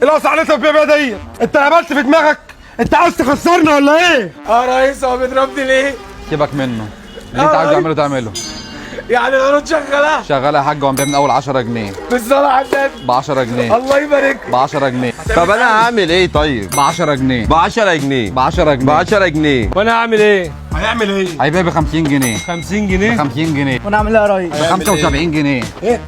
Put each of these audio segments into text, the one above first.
الاسعار اللي انت بتبيعها دي انت هبلت في دماغك؟ انت عاوز تخسرنا ولا ايه؟ ريس هو بيضربني ليه؟ سيبك منه، اللي انت عايز تعمله تعمله. يعني العروض شغاله؟ شغاله يا حاج، وهنبيع من اول 10 جنيه بالصلاه على النبي ب 10 جنيه الله يبارك ب 10 جنيه طب انا هعمل ايه طيب؟ ب 10 جنيه ب 10 جنيه ب 10 ب جنيه 10 جنيه. وانا هعمل ايه؟ هيعمل ايه؟ هيبيع ب 50 جنيه 50 ب جنيه 50 جنيه وانا اعمل ايه يا ريس؟ ب 75 جنيه ايه؟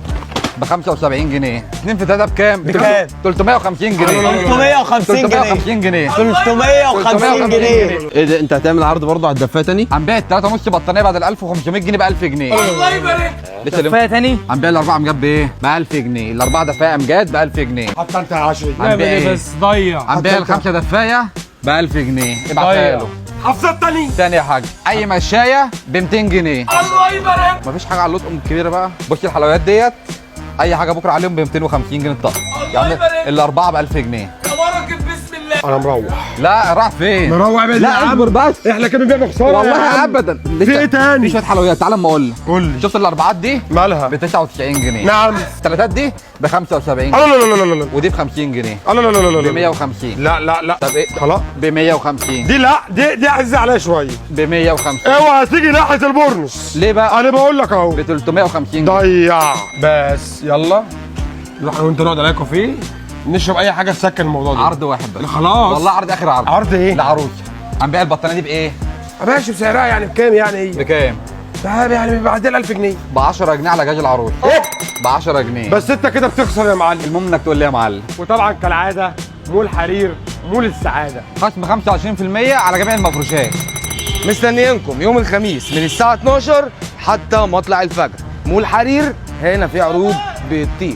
ب 75 جنيه 2 في 3 بكام؟ بكام؟ 350 جنيه 350 جنيه 350 جنيه 350 جنيه ايه ده انت هتعمل عرض برضه على الدفايه تاني؟ هنبيع ال 3 ونص بطانيه بدل 1500 جنيه ب 1000 جنيه. الله يبارك كفايه تاني؟ هنبيع الاربعه امجاد بايه؟ ب 1000 جنيه، الاربعه دفايه امجاد ب 1000 جنيه. حتى انت يا عشري هنبيع ايه؟ بس ضيع هنبيع الخمسه دفايه ب 1000 جنيه ابعتها له. حفظت تاني. تاني يا حاج، اي مشايه ب 200 جنيه. الله يبارك مفيش حاجه على اللطقم الكبيره بقى. بص الحلويات ديت اي حاجه بكره عليهم ب 250 جنيه الطقم، يعني يبارك. الاربعه ب 1000 جنيه. تبارك بسم الله انا مروح. لا راح فين؟ مروح بالله يا عم. بس احنا كده بنبيع بخساره والله يا عم. ابدا. في ايه تاني؟ في شويه حلويات، تعال اما اقول لك. قول لي. شفت الاربعات دي مالها؟ ب 99 جنيه. نعم. الثلاثات دي ب 75 لا جنيه لا لا لا لا ودي ب 50 جنيه لا لا لا لا ب لا 150. لا لا لا. طب ايه؟ خلاص ب 150 دي لا دي عزيزه عليا شويه. ب 150. اوعى تيجي ناحيه البورنس. ليه بقى؟ انا بقول لك اهو. ب 350 جنيه. ضيع. بس يلا نروح انا وانت نقعد على كافيه نشرب اي حاجه تسكن الموضوع ده. عرض واحد بس. خلاص. والله عرض اخر عرض. عرض ايه؟ العروسه. هنبيع البطانيه دي بايه؟ ماشي بسعرها يعني بكام يعني ايه؟ بكام؟ يعني بيعدي 1000 جنيه. ب 10 جنيه على جاج العروسه. ايه؟ ب 10 جنيه. بس انت كده بتخسر يا معلم. المهم انك تقول لي يا معلم. وطبعا كالعاده مول حرير مول السعاده. خصم 25% على جميع المفروشات. مستنيينكم يوم الخميس من الساعه 12 حتى مطلع الفجر. مول حرير هنا في عروض بتطير.